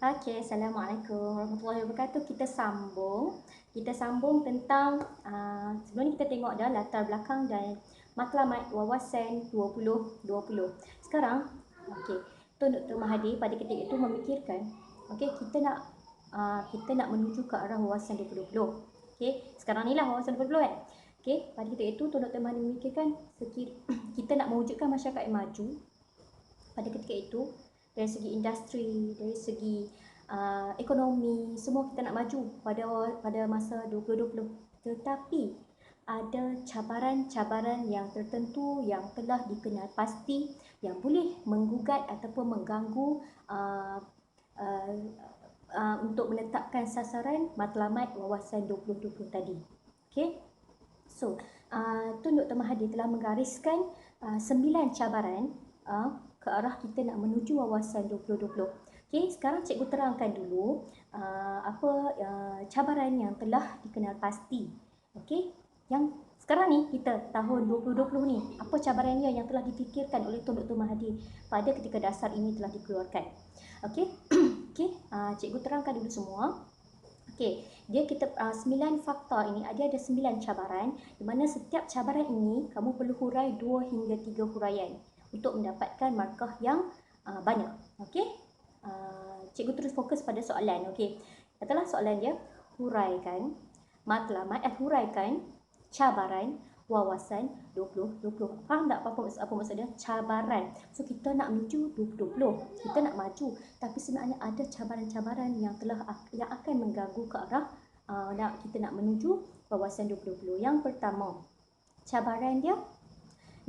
Okey, Assalamualaikum warahmatullahi wabarakatuh. Kita sambung tentang sebelum ni kita tengok dah latar belakang dan matlamat wawasan 2020. Sekarang, okey, Tun Dr. Mahathir pada ketika itu memikirkan, okey, kita nak menuju ke arah wawasan 2020. Okey, sekarang ni lah wawasan 2020 kan. Okey, pada ketika itu Tun Dr. Mahathir memikirkan kita nak mewujudkan masyarakat yang maju pada ketika itu dari segi industri, dari segi ekonomi, semua kita nak maju pada masa 2020. Tetapi ada cabaran-cabaran yang tertentu yang telah dikenal pasti yang boleh menggugat ataupun mengganggu untuk menetapkan sasaran matlamat wawasan 2020 tadi. Okey. So, Tun Dr. Mahathir telah menggariskan 9 cabaran ke arah kita nak menuju wawasan 2020. Okey, sekarang cikgu terangkan dulu cabaran yang telah dikenal pasti. Okey, yang sekarang ni kita tahun 2020 ni, apa cabarannya yang telah difikirkan oleh Tun Dr. Mahathir pada ketika dasar ini telah dikeluarkan. Okey. Okey, cikgu terangkan dulu semua. Okey, kita 9 faktor ini ada 9 cabaran di mana setiap cabaran ini kamu perlu hurai 2 hingga 3 huraian untuk mendapatkan markah yang banyak. Okey. Cikgu terus fokus pada soalan. Okey. Katalah soalan dia huraikan cabaran wawasan 2020. Faham tak apa maksud dia? Cabaran. So kita nak menuju 2020. Kita nak maju, tapi sebenarnya ada cabaran-cabaran yang akan mengganggu ke arah kita nak menuju wawasan 2020. Yang pertama, cabaran dia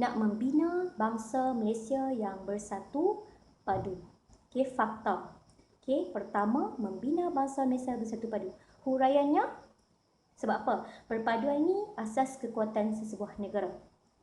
nak membina bangsa Malaysia yang bersatu padu. Okey, fakta. Okey, pertama, membina bangsa Malaysia bersatu padu. Huraiannya, sebab apa? Perpaduan ini asas kekuatan sesebuah negara.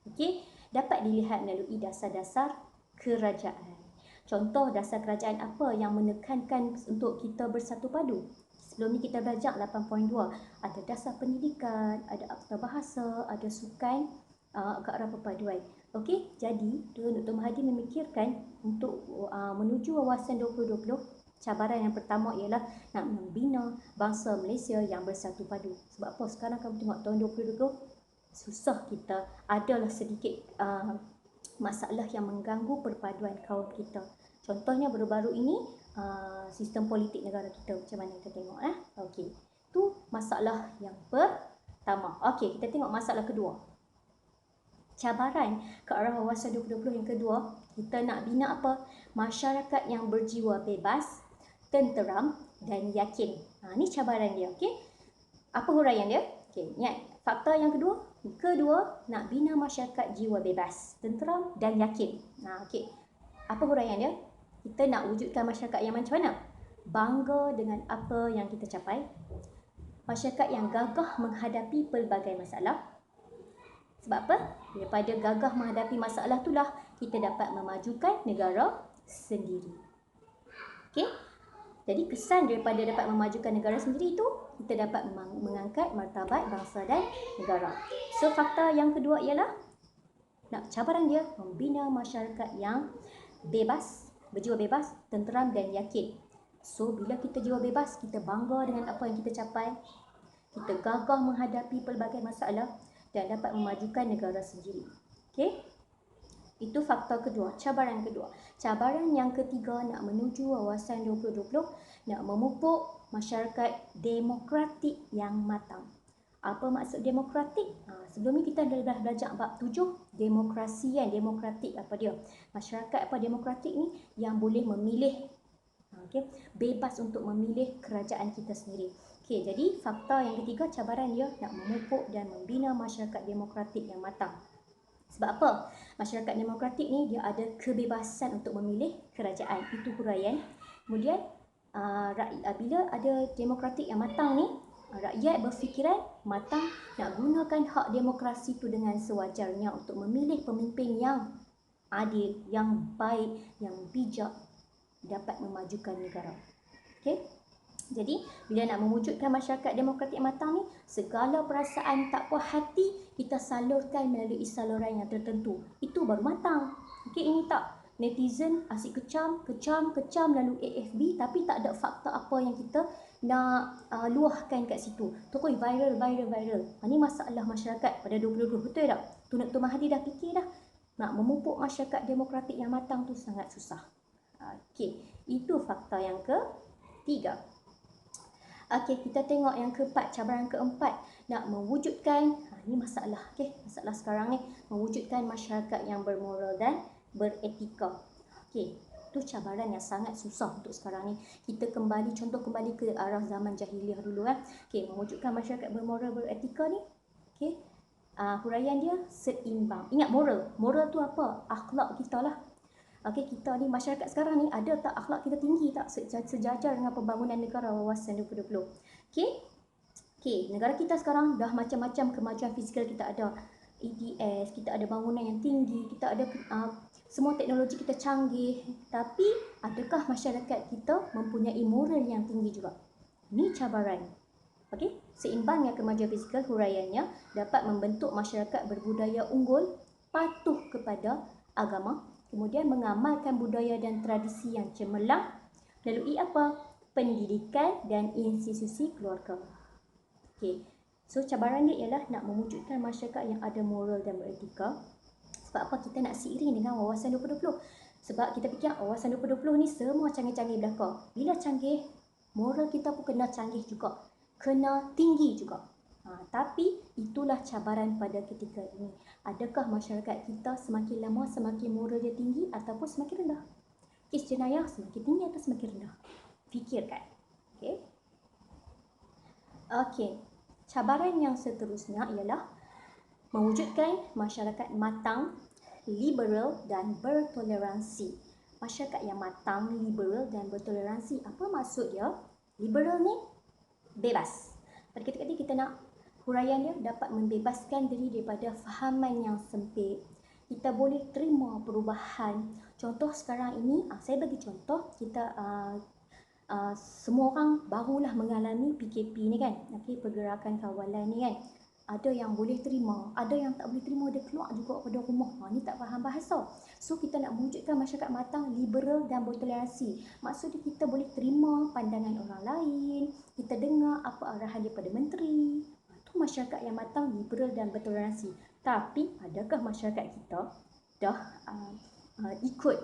Okey, dapat dilihat melalui dasar-dasar kerajaan. Contoh dasar kerajaan apa yang menekankan untuk kita bersatu padu? Sebelum ni kita belajar 8.2. Ada dasar pendidikan, ada akta bahasa, ada sukan ke arah perpaduan. Okey, jadi Dr. Mahathir memikirkan untuk menuju wawasan 2020, cabaran yang pertama ialah nak membina bangsa Malaysia yang bersatu padu. Sebab apa? Sekarang kamu tengok tahun 2020, susah kita. Adalah sedikit masalah yang mengganggu perpaduan kaum kita. Contohnya baru-baru ini sistem politik negara kita macam mana kita tengok. Okey, itu masalah yang pertama. Okey, kita tengok masalah kedua. Cabaran ke arah wawasan 2020 yang kedua, kita nak bina apa? Masyarakat yang berjiwa bebas, tenteram dan yakin. Ini cabaran dia. Okey. Apa huraian dia? Okey, ingat fakta yang kedua. Kedua, nak bina masyarakat jiwa bebas, tenteram dan yakin. Okey. Apa huraian dia? Kita nak wujudkan masyarakat yang macam mana? Bangga dengan apa yang kita capai. Masyarakat yang gagah menghadapi pelbagai masalah. Sebab apa? Daripada gagah menghadapi masalah itulah kita dapat memajukan negara sendiri. Okey? Jadi kesan daripada dapat memajukan negara sendiri itu, kita dapat mengangkat martabat bangsa dan negara. So fakta yang kedua ialah cabaran dia membina masyarakat yang bebas, berjiwa bebas, tenteram dan yakin. So bila kita jiwa bebas, kita bangga dengan apa yang kita capai. Kita gagah menghadapi pelbagai masalah dan dapat memajukan negara sendiri. Okey? Itu faktor kedua, cabaran kedua. Cabaran yang ketiga nak menuju wawasan 2020, nak memupuk masyarakat demokratik yang matang. Apa maksud demokratik? Sebelum ni kita dah belajar bab 7, demokrasi yang demokratik apa dia? Masyarakat apa demokratik ni yang boleh memilih, okey, bebas untuk memilih kerajaan kita sendiri. Okey, jadi fakta yang ketiga, cabaran dia nak memupuk dan membina masyarakat demokratik yang matang. Sebab apa? Masyarakat demokratik ni dia ada kebebasan untuk memilih kerajaan. Itu huraian. Kemudian bila ada demokratik yang matang ni, rakyat berfikiran matang nak gunakan hak demokrasi itu dengan sewajarnya untuk memilih pemimpin yang adil, yang baik, yang bijak, dapat memajukan negara. Okey? Jadi, bila nak mewujudkan masyarakat demokratik matang ni, segala perasaan tak puas hati kita salurkan melalui saluran yang tertentu. Itu baru matang. Okey, ini tak netizen asyik kecam lalu AFB, tapi tak ada fakta apa yang kita nak luahkan kat situ. Terus viral. Ini masalah masyarakat pada 2020, betul tak? Tun Mahathir dah fikir dah. Nak memupuk masyarakat demokratik yang matang tu sangat susah. Okey, itu fakta yang ketiga. Okey, kita tengok yang keempat, cabaran keempat, nak mewujudkan, ini masalah, okey, masalah sekarang ni, mewujudkan masyarakat yang bermoral dan beretika. Okey, itu cabaran yang sangat susah untuk sekarang ni. Kita kembali ke arah zaman jahiliah dulu kan. Okey, mewujudkan masyarakat bermoral beretika ni, okey, huraian dia seimbang. Ingat moral tu apa? Akhlak kita lah. Okey, kita ni masyarakat sekarang ni ada tak akhlak kita tinggi tak sejajar dengan pembangunan negara wawasan 2020? Okey, negara kita sekarang dah macam-macam kemajuan fizikal kita ada. EDS, kita ada bangunan yang tinggi, kita ada semua teknologi kita canggih, tapi adakah masyarakat kita mempunyai moral yang tinggi juga? Ini cabaran. Okey, seimbang dengan kemajuan fizikal, huraiannya dapat membentuk masyarakat berbudaya unggul, patuh kepada agama, kemudian mengamalkan budaya dan tradisi yang cemerlang melalui apa? Pendidikan dan institusi keluarga. Okey, so cabaran dia ialah nak mewujudkan masyarakat yang ada moral dan beretika. Sebab apa? Kita nak seiring dengan wawasan 2020. Sebab kita fikir wawasan 2020 ni semua canggih-canggih belaka. Bila canggih, moral kita pun kena canggih juga, kena tinggi juga. Tapi itulah cabaran pada ketika ini. Adakah masyarakat kita semakin lama semakin moral dia tinggi ataupun semakin rendah? Kes jenayah semakin tinggi atau semakin rendah? Fikirkan. Okey. Okey. Cabaran yang seterusnya ialah mewujudkan masyarakat matang, liberal dan bertoleransi. Masyarakat yang matang, liberal dan bertoleransi. Apa maksud dia? Liberal ni bebas. Pada ketika ini kita nak huraian dia dapat membebaskan diri daripada fahaman yang sempit. Kita boleh terima perubahan. Contoh sekarang ini, saya bagi contoh, kita semua orang barulah mengalami PKP ni kan. Okay, pergerakan kawalan ni kan. Ada yang boleh terima, ada yang tak boleh terima, dia keluar juga pada rumah. Ni tak faham bahasa. So kita nak mewujudkan masyarakat matang, liberal dan bertoleransi. Maksudnya kita boleh terima pandangan orang lain, kita dengar apa arahan daripada menteri. Itu masyarakat yang matang, liberal dan bertoleransi. Tapi adakah masyarakat kita dah ikut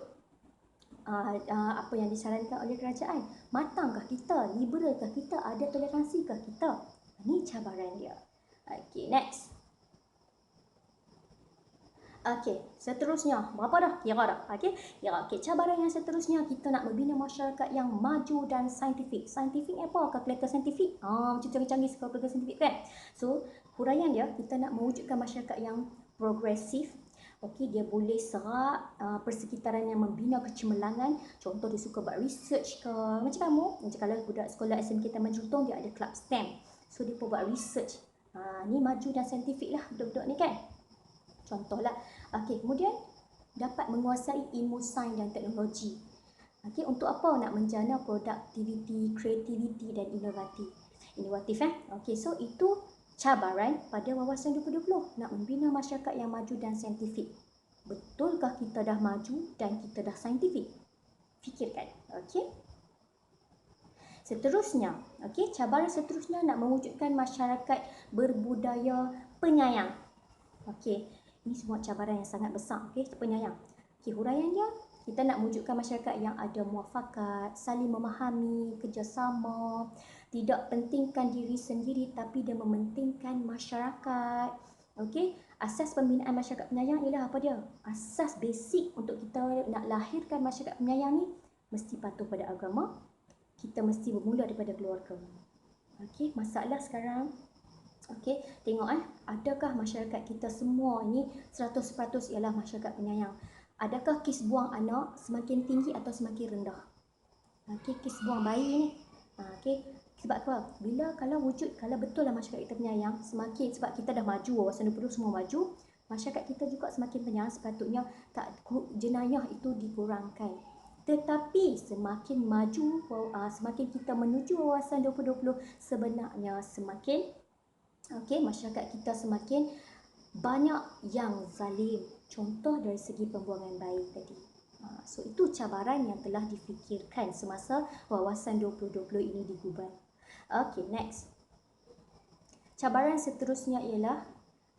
apa yang disarankan oleh kerajaan? Matangkah kita? Liberalkah kita? Ada toleransikah kita? Ini cabaran dia. Okey, next. Okey, seterusnya. Berapa dah? Kira dah. Okey, cabaran yang seterusnya, kita nak membina masyarakat yang maju dan saintifik. Saintifik apa? Kalkulator saintifik. Macam canggih-canggih kalkulator saintifik kan? So, huraian dia, kita nak mewujudkan masyarakat yang progresif. Okey, dia boleh serap persekitaran yang membina kecemerlangan. Contoh, dia suka buat research ke. Macam kamu, macam kalau budak sekolah SMK Taman Jelutong, dia ada club STEM. So, dia pun buat research. Ni maju dan saintifik lah budak-budak ni kan. Contohlah. Okey, kemudian dapat menguasai ilmu sains dan teknologi. Okey, untuk apa? Nak menjana produktiviti, kreativiti dan inovatif Okey, so itu cabaran pada wawasan 2020, nak membina masyarakat yang maju dan saintifik. Betulkah kita dah maju dan kita dah saintifik? Fikirkan. Okey. Seterusnya, okey, cabaran seterusnya nak mewujudkan masyarakat berbudaya penyayang. Okey, ini semua cabaran yang sangat besar. Okey, penyayang. Okey, huraian dia, kita nak mewujudkan masyarakat yang ada muafakat, saling memahami, kerjasama, tidak pentingkan diri sendiri tapi dia mementingkan masyarakat. Okey, asas pembinaan masyarakat penyayang ialah apa dia? Asas basic untuk kita nak lahirkan masyarakat penyayang ni mesti patuh pada agama. Kita mesti bermula daripada keluarga. Okey, masalah sekarang. Okey, tengok adakah masyarakat kita semua ni 100% ialah masyarakat penyayang? Adakah kes buang anak semakin tinggi atau semakin rendah? Okey, kes buang bayi ni. Okey, sebab apa? Kalau betullah masyarakat kita penyayang, semakin sebab kita dah maju, wawasan 20 semua maju, masyarakat kita juga semakin penyayang, sepatutnya jenayah itu dikurangkan. Tetapi semakin maju, semakin kita menuju wawasan 2020, sebenarnya semakin masyarakat kita semakin banyak yang zalim. Contoh dari segi pembuangan bayi tadi. So itu cabaran yang telah difikirkan semasa wawasan 2020 ini digubal. Okay, next. Cabaran seterusnya ialah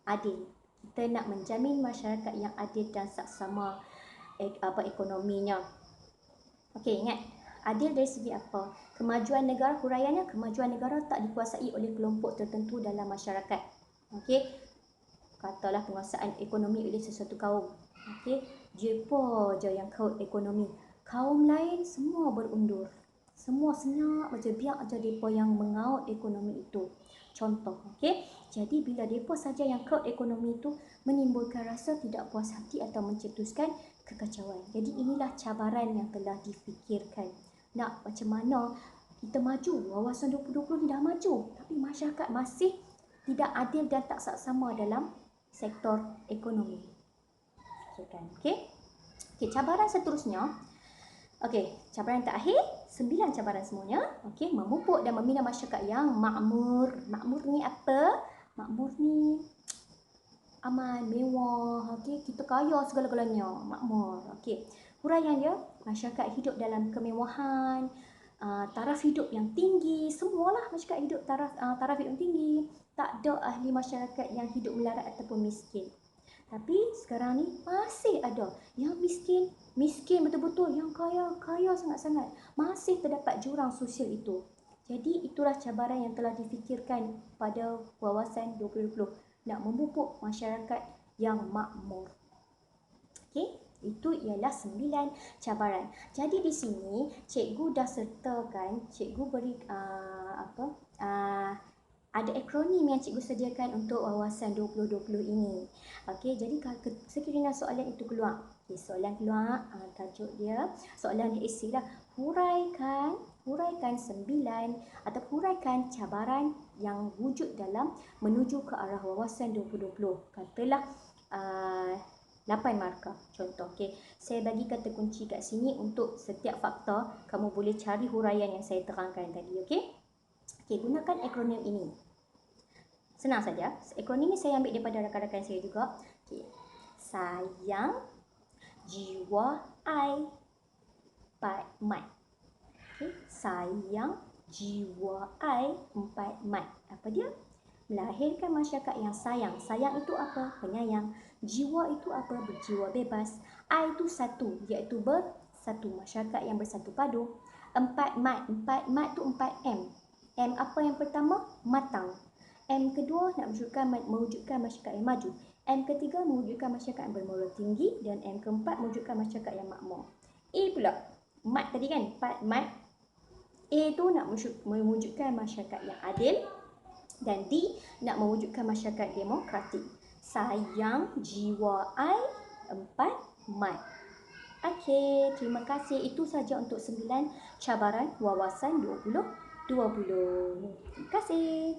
adil. Kita nak menjamin masyarakat yang adil dan saksama ekonominya. Okey, ingat, adil dari segi apa? Kemajuan negara, huraiannya kemajuan negara tak dikuasai oleh kelompok tertentu dalam masyarakat. Okey, katalah penguasaan ekonomi oleh sesuatu kaum. Okey, dia je yang kaum ekonomi. Kaum lain semua berundur. Semua senyap aja, biar aja depa yang mengaut ekonomi itu. Contoh, okey. Jadi bila depa saja yang kaut ekonomi itu menimbulkan rasa tidak puas hati atau mencetuskan kekacauan. Jadi inilah cabaran yang telah difikirkan. Nak macam mana kita maju? Wawasan 2020 ni dah maju, tapi masyarakat masih tidak adil dan tak saksama dalam sektor ekonomi. Okey. Okey, cabaran seterusnya. Okey, cabaran terakhir, 9 cabaran semuanya. Okey, memupuk dan membina masyarakat yang makmur. Makmur ni apa? Makmur ni aman, mewah. Okey, kita kaya segala-galanya. Makmur. Okey. Huraian dia, masyarakat hidup dalam kemewahan, taraf hidup yang tinggi, semualah masyarakat hidup taraf hidup yang tinggi. Tak ada ahli masyarakat yang hidup melarat ataupun miskin. Tapi sekarang ni masih ada yang miskin betul-betul, yang kaya sangat-sangat. Masih terdapat jurang sosial itu. Jadi itulah cabaran yang telah difikirkan pada wawasan 2020. Nak memupuk masyarakat yang makmur. Okey, itu ialah 9 cabaran. Jadi di sini cikgu dah sertakan, cikgu beri ada akronim yang cikgu sediakan untuk wawasan 2020 ini. Okey, jadi sekiranya soalan itu keluar. Okey, soalan keluar, tajuk dia, soalan dia isilah huraikan 9 atau huraikan cabaran yang wujud dalam menuju ke arah wawasan 2020. Katalah 8 markah contoh. Okey, saya bagi kata kunci kat sini untuk setiap fakta kamu boleh cari huraian yang saya terangkan tadi. Okey. Okey, gunakan akronim ini. Senang saja. Akronim ni saya ambil daripada rakan-rakan saya juga. Okey. Sayang, jiwa, I, 4 mat. Okey. Sayang, jiwa, I, 4 mat. Apa dia? Melahirkan masyarakat yang sayang. Sayang itu apa? Penyayang. Jiwa itu apa? Berjiwa bebas. I itu satu, iaitu bersatu. Masyarakat yang bersatu padu. 4 mat. 4 mat tu 4M. M apa yang pertama? Matang. M kedua nak mewujudkan masyarakat yang maju. M ketiga mewujudkan masyarakat yang bermoral tinggi. Dan M keempat mewujudkan masyarakat yang makmur. A pula. Mat tadi kan? 4 mat. A tu nak mewujudkan masyarakat yang adil. Dan D nak mewujudkan masyarakat demokratik. Sayang, jiwa, I, 4 mat. Okey, terima kasih. Itu saja untuk 9 cabaran wawasan 2020. Terima kasih.